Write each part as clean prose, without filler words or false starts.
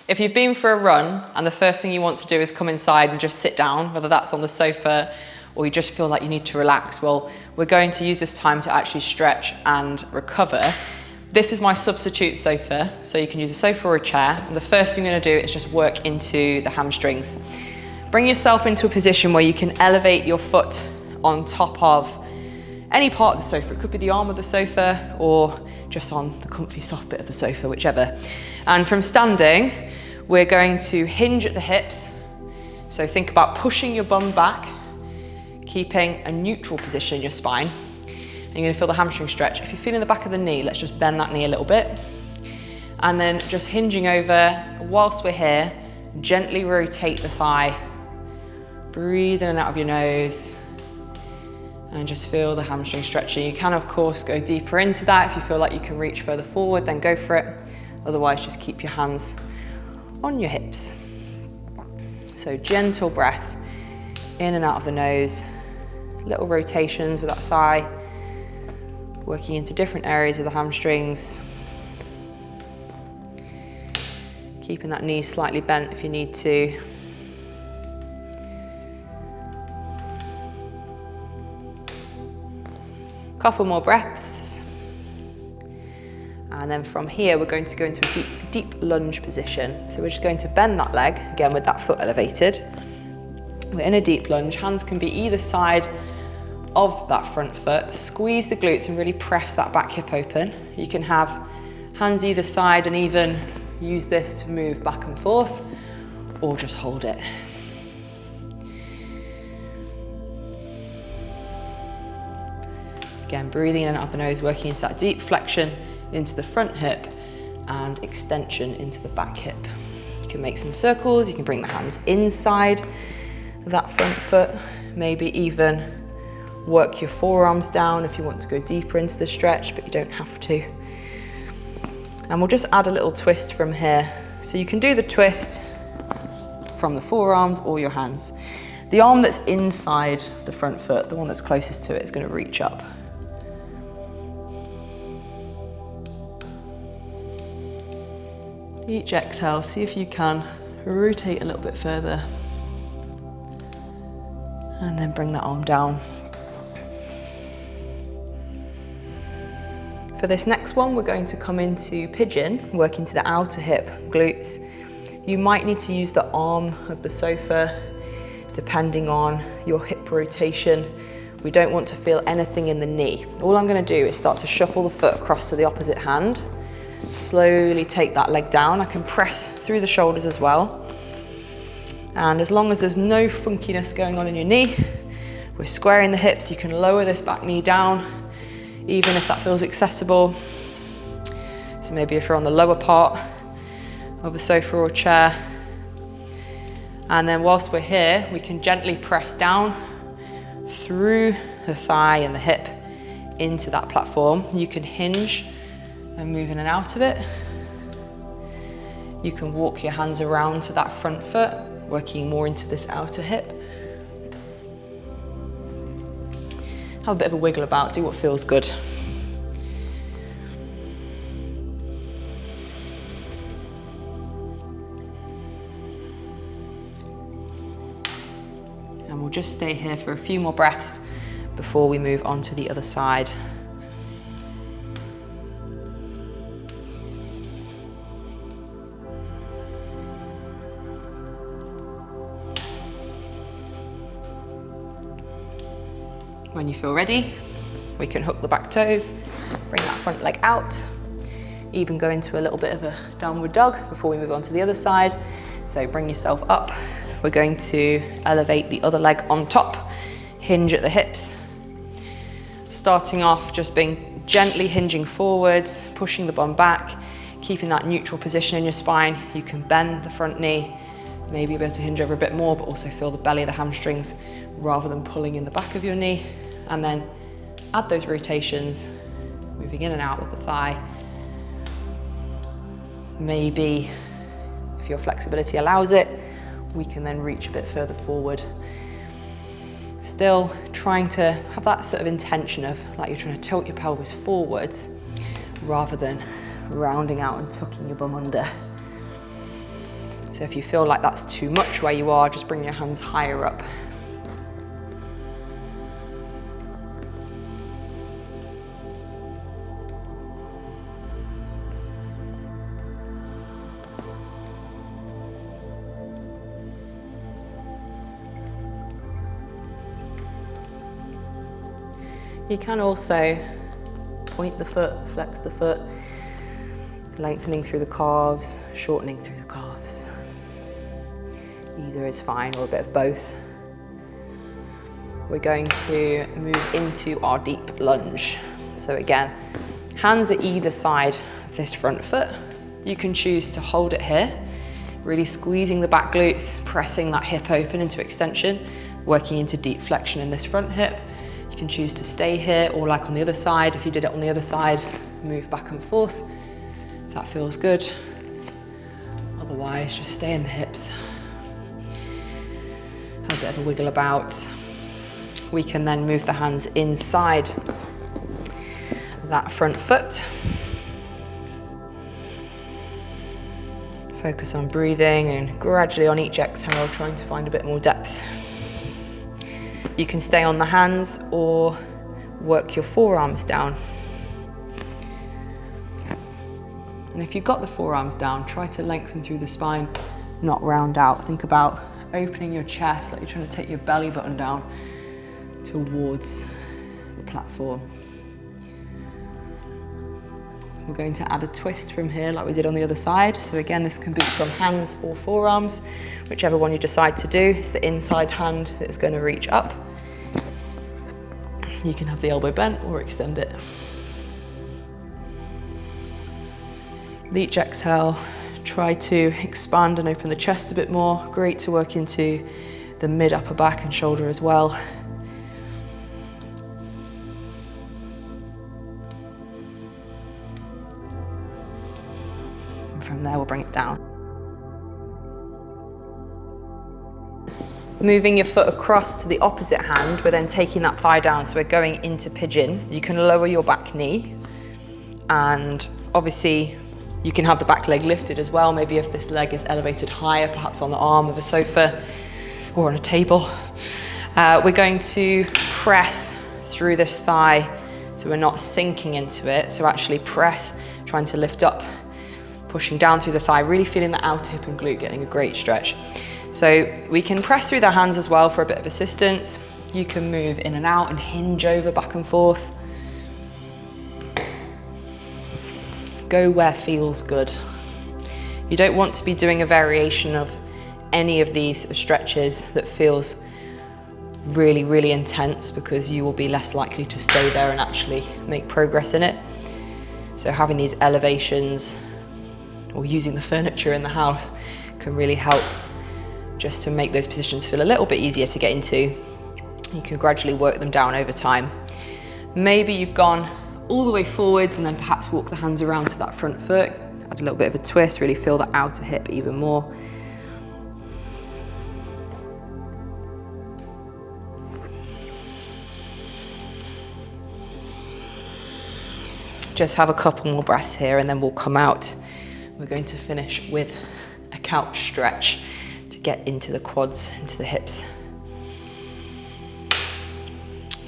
If you've been for a run and the first thing you want to do is come inside and just sit down, whether that's on the sofa or you just feel like you need to relax, well, we're going to use this time to actually stretch and recover. This is my substitute sofa, so you can use a sofa or a chair. And the first thing I'm going to do is just work into the hamstrings. Bring yourself into a position where you can elevate your foot on top of any part of the sofa. It could be the arm of the sofa or just on the comfy soft bit of the sofa, whichever. And from standing, we're going to hinge at the hips. So think about pushing your bum back, keeping a neutral position in your spine. And you're going to feel the hamstring stretch. If you're feeling the back of the knee, let's just bend that knee a little bit. And then just hinging over, whilst we're here, gently rotate the thigh. Breathe in and out of your nose. And just feel the hamstring stretching. You can, of course, go deeper into that. If you feel like you can reach further forward, then go for it. Otherwise, just keep your hands on your hips. So gentle breaths in and out of the nose. Little rotations with that thigh. Working into different areas of the hamstrings. Keeping that knee slightly bent if you need to. Couple more breaths. And then from here, we're going to go into a deep lunge position. So we're just going to bend that leg, again with that foot elevated. We're in a deep lunge. Hands can be either side of that front foot. Squeeze the glutes and really press that back hip open. You can have hands either side and even use this to move back and forth, or just hold it. Again, breathing in and out of the nose, working into that deep flexion into the front hip and extension into the back hip. You can make some circles, you can bring the hands inside that front foot, maybe even work your forearms down if you want to go deeper into the stretch, but you don't have to. And we'll just add a little twist from here. So you can do the twist from the forearms or your hands. The arm that's inside the front foot, the one that's closest to it, is going to reach up. Each exhale, see if you can rotate a little bit further. And then bring that arm down. For this next one, we're going to come into pigeon, work into the outer hip, glutes. You might need to use the arm of the sofa, depending on your hip rotation. We don't want to feel anything in the knee. All I'm going to do is start to shuffle the foot across to the opposite hand. Slowly take that leg down. I can press through the shoulders as well. And as long as there's no funkiness going on in your knee, we're squaring the hips. You can lower this back knee down, even if that feels accessible. So maybe if you're on the lower part of a sofa or chair. And then whilst we're here, we can gently press down through the thigh and the hip into that platform. You can hinge and move in and out of it. You can walk your hands around to that front foot, working more into this outer hip. Have a bit of a wiggle about, do what feels good. And we'll just stay here for a few more breaths before we move on to the other side. When you feel ready, we can hook the back toes, bring that front leg out, even go into a little bit of a downward dog before we move on to the other side. So bring yourself up. We're going to elevate the other leg on top, hinge at the hips. Starting off just being gently hinging forwards, pushing the bum back, keeping that neutral position in your spine. You can bend the front knee, maybe be able to hinge over a bit more, but also feel the belly of the hamstrings rather than pulling in the back of your knee. And then add those rotations, moving in and out with the thigh. Maybe, if your flexibility allows it, we can then reach a bit further forward. Still trying to have that sort of intention of like you're trying to tilt your pelvis forwards rather than rounding out and tucking your bum under. So if you feel like that's too much where you are, just bring your hands higher up. You can also point the foot, flex the foot, lengthening through the calves, shortening through the calves. Either is fine, or a bit of both. We're going to move into our deep lunge. So again, hands at either side of this front foot. You can choose to hold it here, really squeezing the back glutes, pressing that hip open into extension, working into deep flexion in this front hip. You can choose to stay here, or like on the other side, if you did it on the other side, move back and forth. If that feels good. Otherwise, just stay in the hips. Have a bit of a wiggle about. We can then move the hands inside that front foot. Focus on breathing and gradually on each exhale, trying to find a bit more depth. You can stay on the hands or work your forearms down. And if you've got the forearms down, try to lengthen through the spine, not round out. Think about opening your chest, like you're trying to take your belly button down towards the platform. We're going to add a twist from here like we did on the other side. So again, this can be from hands or forearms, whichever one you decide to do. It's the inside hand that's going to reach up. You can have the elbow bent or extend it. With each exhale, try to expand and open the chest a bit more. Great to work into the mid upper back and shoulder as well. And from there, we'll bring it down. Moving your foot across to the opposite hand, we're then taking that thigh down, so we're going into pigeon. You can lower your back knee, and obviously you can have the back leg lifted as well. Maybe if this leg is elevated higher, perhaps on the arm of a sofa or on a table. We're going to press through this thigh, so we're not sinking into it. So actually press, trying to lift up, pushing down through the thigh, really feeling the outer hip and glute, getting a great stretch. So we can press through the hands as well for a bit of assistance. You can move in and out and hinge over back and forth. Go where feels good. You don't want to be doing a variation of any of these stretches that feels really, really intense, because you will be less likely to stay there and actually make progress in it. So having these elevations or using the furniture in the house can really help just to make those positions feel a little bit easier to get into. You can gradually work them down over time. Maybe you've gone all the way forwards and then perhaps walk the hands around to that front foot. Add a little bit of a twist, really feel that outer hip even more. Just have a couple more breaths here and then we'll come out. We're going to finish with a couch stretch to get into the quads, into the hips.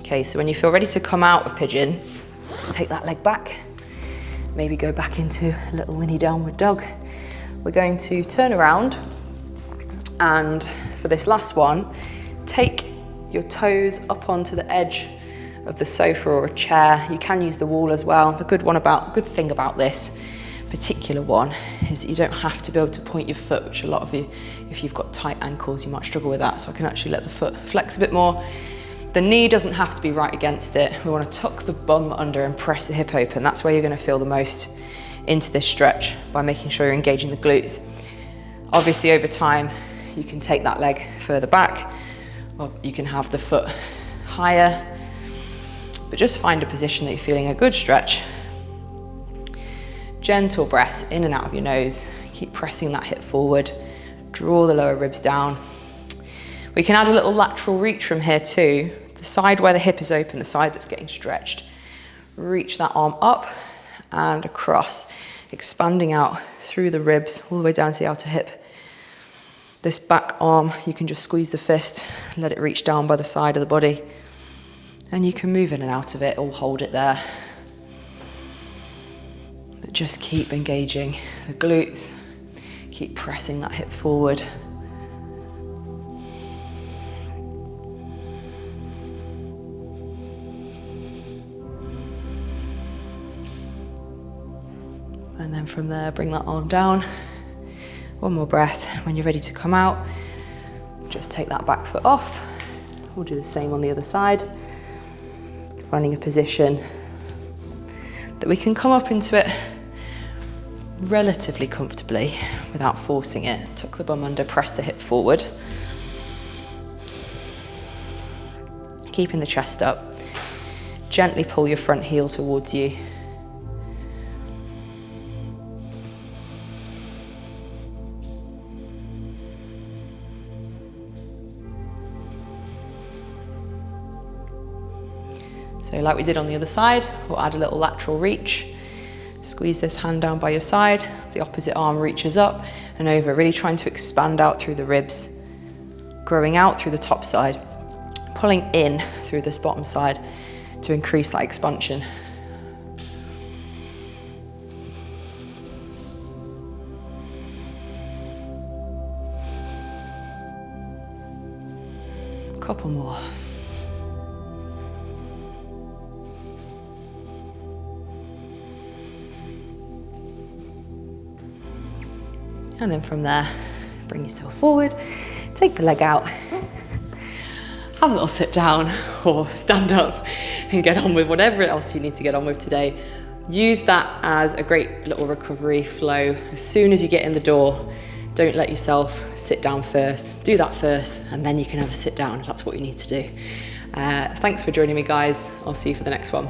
Okay, so when you feel ready to come out of pigeon, take that leg back, maybe go back into a little mini downward dog. We're going to turn around, and for this last one, take your toes up onto the edge of the sofa or a chair. You can use the wall as well. The good thing about this particular one is that you don't have to be able to point your foot, which a lot of you, if you've got tight ankles, you might struggle with that. So I can actually let the foot flex a bit more. The knee doesn't have to be right against it. We want to tuck the bum under and press the hip open. That's where you're going to feel the most into this stretch, by making sure you're engaging the glutes. Obviously over time, you can take that leg further back, or you can have the foot higher, but just find a position that you're feeling a good stretch. Gentle breaths in and out of your nose. Keep pressing that hip forward. Draw the lower ribs down. We can add a little lateral reach from here too. The side where the hip is open, the side that's getting stretched. Reach that arm up and across, expanding out through the ribs all the way down to the outer hip. This back arm, you can just squeeze the fist, let it reach down by the side of the body, and you can move in and out of it or hold it there. But just keep engaging the glutes, keep pressing that hip forward. And then from there, bring that arm down. One more breath. When you're ready to come out, just take that back foot off. We'll do the same on the other side. Finding a position that we can come up into it relatively comfortably without forcing it. Tuck the bum under, press the hip forward. Keeping the chest up. Gently pull your front heel towards you. So like we did on the other side, we'll add a little lateral reach. Squeeze this hand down by your side, the opposite arm reaches up and over, really trying to expand out through the ribs, growing out through the top side, pulling in through this bottom side to increase that expansion. A couple more. And then from there, bring yourself forward, take the leg out, have a little sit down or stand up and get on with whatever else you need to get on with today. Use that as a great little recovery flow. As soon as you get in the door, don't let yourself sit down first. Do that first, and then you can have a sit down if that's what you need to do. Thanks for joining me, guys. I'll see you for the next one.